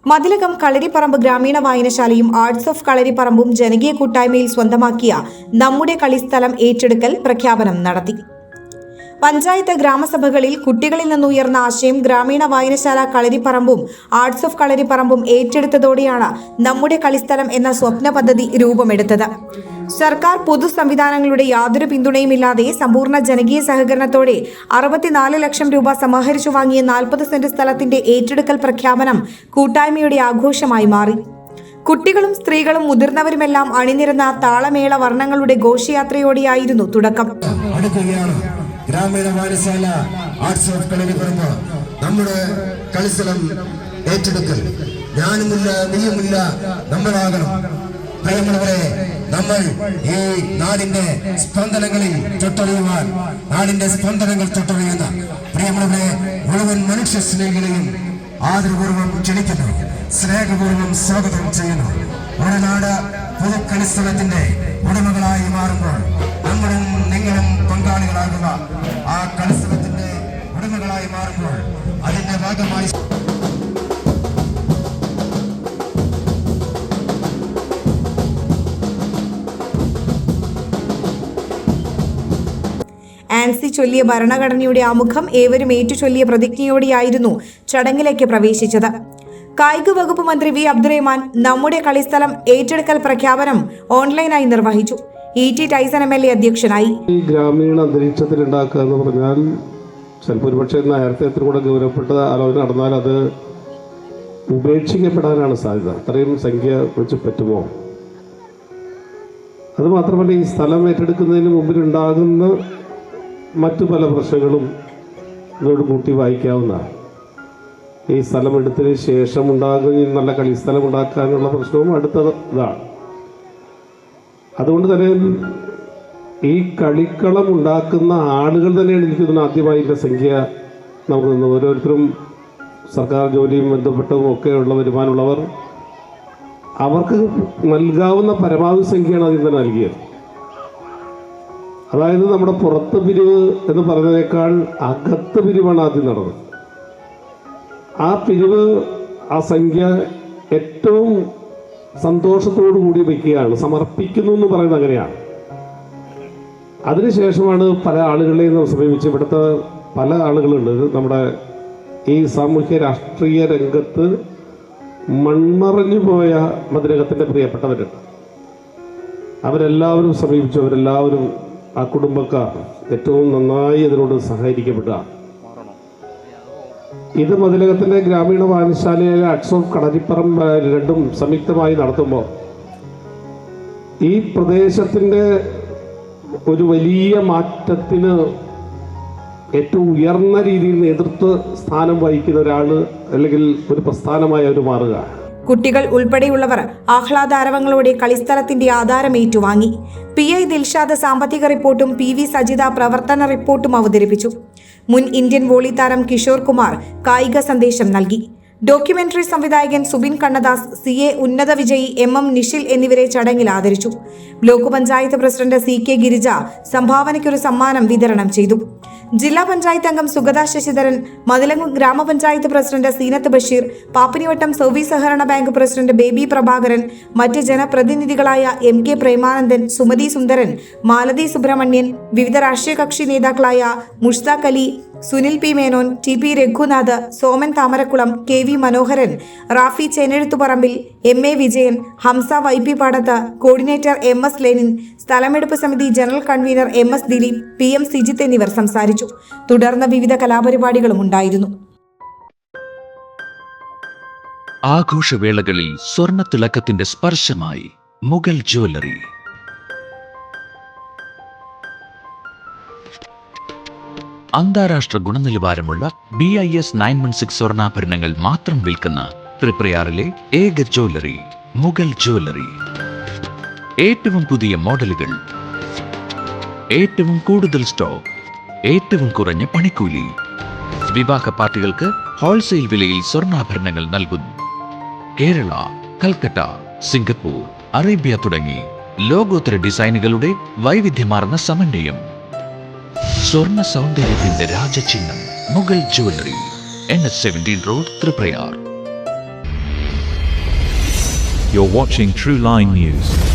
മതിലകം കളരിപ്പറമ്പ് ഗ്രാമീണ വായനശാലയും arts of കളരിപ്പറമ്പും ജനകീയ കൂട്ടായ്മയിൽ സ്വന്തമാക്കിയ നമ്മുടെ കളിസ്ഥലം ഏറ്റെടുക്കൽ പ്രഖ്യാപനം നടത്തി. പഞ്ചായത്ത് ഗ്രാമസഭകളിൽ കുട്ടികളിൽ നിന്നുയർന്ന ആശയം ഗ്രാമീണ വായനശാല കളരിപ്പറമ്പും ആർട്സ് ഓഫ് കളരിപ്പറമ്പും ഏറ്റെടുത്തതോടെയാണ് നമ്മുടെ കളിസ്ഥലം എന്ന സ്വപ്ന പദ്ധതി രൂപമെടുത്തത്. സർക്കാർ പൊതു സംവിധാനങ്ങളുടെ യാതൊരു പിന്തുണയുമില്ലാതെ സമ്പൂർണ്ണ ജനകീയ സഹകരണത്തോടെ 64 ലക്ഷം രൂപ സമാഹരിച്ചു വാങ്ങിയ 40 സെന്റ് സ്ഥലത്തിന്റെ ഏറ്റെടുക്കൽ പ്രഖ്യാപനം കൂട്ടായ്മയുടെ ആഘോഷമായി മാറി. കുട്ടികളും സ്ത്രീകളും മുതിർന്നവരുമെല്ലാം അണിനിരന്ന താളമേള വർണ്ണങ്ങളുടെ ഘോഷയാത്രയോടെയായിരുന്നു തുടക്കം. ഗ്രാമീണ വായനശാല ആർട്സ് ഓഫ് കളരിപ്പറമ്പ് നമ്മുടെ കളിസ്ഥലം ഏറ്റെടുക്കൽ. ഞാനുമില്ല, നീയുമില്ല, നമ്മളാകണം. പ്രിയമുള്ളവരെ, നമ്മൾ ഈ നാടിന്റെ സ്പന്ദനങ്ങളിൽ തൊട്ടറിയുവാൻ, നാടിന്റെ സ്പന്ദനങ്ങൾ തൊട്ടറിയുന്ന പ്രിയമുള്ളവരെ മുഴുവൻ മനുഷ്യ സ്നേഹികളെയും ആദരപൂർവ്വം ക്ഷണിക്കുന്നു, സ്നേഹപൂർവ്വം സ്വാഗതം ചെയ്യുന്നു. ഒരു നാട് പൊതു കളിസ്ഥലത്തിന്റെ ഉടമകളായി മാറുമ്പോൾ നമ്മളും നിങ്ങളും പങ്കാളികളാകുക. ആ കളിസ്ഥലത്തിന്റെ ഉടമകളായി മാറുമ്പോൾ അതിന്റെ ഭാഗമായി ആൻസി ചൊല്ലിയ ഭരണഘടനയുടെ ആമുഖം ഏവരും ഏറ്റുചൊല്ലിയ പ്രതിജ്ഞയോടെയായിരുന്നു ചടങ്ങിലേക്ക് പ്രവേശിച്ചത്. കായിക വകുപ്പ് മന്ത്രി വി അബ്ദുറഹ്മാൻ നമ്മുടെ കളിസ്ഥലം ഏറ്റെടുക്കൽ പ്രഖ്യാപനം ഓൺലൈനായി നിർവഹിച്ചു. E.T. ടൈസൺ MLA അധ്യക്ഷനായി. ഈ ഗ്രാമീണ അന്തരീക്ഷത്തിൽ ഉണ്ടാക്കുക എന്ന് പറഞ്ഞാൽ ചിലപ്പോൾ ഒരുപക്ഷെ നേരത്തെ എത്ര കൂടെ ഗൗരവപ്പെട്ട ആലോചന നടന്നാൽ അത് ഉപേക്ഷിക്കപ്പെടാനാണ് സാധ്യത. അത്രയും സംഖ്യ വെച്ച് പറ്റുമോ? അതുമാത്രമല്ല, ഈ സ്ഥലം ഏറ്റെടുക്കുന്നതിന് മുമ്പിലുണ്ടാകുന്ന മറ്റു പല പ്രശ്നങ്ങളും ഇതോട് കൂട്ടി വായിക്കാവുന്നതാണ്. ഈ സ്ഥലം എടുത്തതിന് ശേഷം ഉണ്ടാകുന്ന നല്ല കളിസ്ഥലം ഉണ്ടാക്കാനുള്ള പ്രശ്നവും അടുത്തതാണ്. അതുകൊണ്ട് തന്നെ ഈ കളിക്കളം ഉണ്ടാക്കുന്ന ആളുകൾ തന്നെയാണ് എനിക്ക് തോന്നുന്നത് ആദ്യമായി ഇതിൻ്റെ സംഖ്യ നമുക്ക് തന്നു. ഓരോരുത്തരും സർക്കാർ ജോലിയും ബന്ധപ്പെട്ടതും ഒക്കെ ഉള്ള വരുമാനമുള്ളവർ, അവർക്ക് നൽകാവുന്ന പരമാവധി സംഖ്യയാണ് അതിൽ തന്നെ നൽകിയത്. അതായത് നമ്മുടെ പുറത്ത് പിരിവ് എന്ന് പറഞ്ഞതിനേക്കാൾ അകത്ത് പിരിവാണ് ആദ്യം നടന്നത്. ആ പിരിവ്, ആ സംഖ്യ ഏറ്റവും സന്തോഷത്തോടു കൂടി വയ്ക്കുകയാണ്, സമർപ്പിക്കുന്നു എന്ന് പറയുന്നത് അങ്ങനെയാണ്. അതിനുശേഷമാണ് പല ആളുകളെയും സമീപിച്ച് ഇവിടുത്തെ പല ആളുകളുണ്ട് നമ്മുടെ ഈ സാമൂഹ്യ രാഷ്ട്രീയ രംഗത്ത് മൺമറഞ്ഞു പോയ മതിലകത്തിൻ്റെ പ്രിയപ്പെട്ടവരുണ്ട്. അവരെല്ലാവരും സമീപിച്ചു. അവരെല്ലാവരും ആ കുടുംബക്കാർ ഏറ്റവും നന്നായി അതിനോട് സഹകരിക്കപ്പെടുക. ഇത് മതിലകത്തിൻ്റെ ഗ്രാമീണ വായനശാലയിലെ ആർട്സ് ഓഫ് കളരിപ്പറമ്പ് രണ്ടും സംയുക്തമായി നടത്തുമ്പോൾ ഈ പ്രദേശത്തിൻ്റെ ഒരു വലിയ മാറ്റത്തിന് ഏറ്റവും ഉയർന്ന രീതിയിൽ നേതൃത്വ സ്ഥാനം വഹിക്കുന്ന ഒരാൾ അല്ലെങ്കിൽ ഒരു പ്രസ്ഥാനമായി അവർ മാറുക. കുട്ടികൾ ഉൾപ്പെടെയുള്ളവർ ആഹ്ലാദാരവങ്ങളോടെ കളിസ്ഥലത്തിന്റെ ആധാരം ഏറ്റുവാങ്ങി. PI ദിൽഷാദ് സാമ്പത്തിക റിപ്പോർട്ടും PV സജിത പ്രവർത്തന റിപ്പോർട്ടും അവതരിപ്പിച്ചു. മുൻ ഇന്ത്യൻ വോളി താരം കിഷോർ കുമാർ കായിക സന്ദേശം നൽകി. ഡോക്യുമെന്ററി സംവിധായകൻ സുബിൻ കണ്ണദാസ്, CA ഉന്നത വിജയി MM നിഷിൽ എന്നിവരെ ചടങ്ങിൽ ആദരിച്ചു. Block panchayat president CK Girija സംഭാവനയ്ക്കൊരു സമ്മാനം വിതരണം ചെയ്തു. ജില്ലാ പഞ്ചായത്ത് അംഗം സുഗത ശശിധരൻ, മതിലകം ഗ്രാമപഞ്ചായത്ത് പ്രസിഡന്റ് സീനത്ത് ബഷീർ, പാപ്പിനിവട്ടം സർവീസ് സഹകരണ ബാങ്ക് പ്രസിഡന്റ് ബേബി പ്രഭാകരൻ, മറ്റ് ജനപ്രതിനിധികളായ MK പ്രേമാനന്ദൻ, സുമതി സുന്ദരൻ, മാലതി സുബ്രഹ്മണ്യൻ, വിവിധ രാഷ്ട്രീയ കക്ഷി നേതാക്കളായ Mushtaq Ali, Sunil P. Menon, TP Raghunath, Soman Thamarakulam, KV Manoharan, Rafi Chenezhuthuparambil, MA Vijayan, Hamsa YP Padath, coordinator MS Lenin, സ്ഥലമെടുപ്പ് സമിതി general convener MS Dileep, PM Sijith എന്നിവർ സംസാരിച്ചു. തുടർന്ന് വിവിധ കലാപരിപാടികളും ഉണ്ടായിരുന്നു. ആഘോഷവേളകളിൽ സ്വർണ്ണ തിളക്കത്തിന്റെ സ്പർശമായി മുഗൾ ജ്വല്ലറി. അന്താരാഷ്ട്ര ഗുണനിലവാരമുള്ള BIS 916 സ്വർണ്ണാഭരണങ്ങൾ മാത്രം വിൽക്കുന്ന തൃപ്രയാറിലെ ഏക ജ്വല്ലറി മുഗൾ ജ്വല്ലറി. ഏറ്റവും പുതിയ മോഡലുകൾ, ഏറ്റവും കൂടുതൽ സ്റ്റോക്ക്, ഏറ്റവും കുറഞ്ഞ പണിക്കൂലി. വിവാഹ പാർട്ടികൾക്ക് ഹോൾസെയിൽ വിലയിൽ സ്വർണ്ണാഭരണങ്ങൾ നൽകുന്നു. കേരള, കൽക്കട്ട, സിംഗപ്പൂർ, അറേബ്യ തുടങ്ങി ലോകോത്തര ഡിസൈനുകളുടെ വൈവിധ്യമാർന്ന സമന്വയം. സ്വർണ്ണ സൗന്ദര്യത്തിന്റെ രാജചിഹ്നം Mughal jewellery, NH 17 road, Triprayar. You're watching True Line News.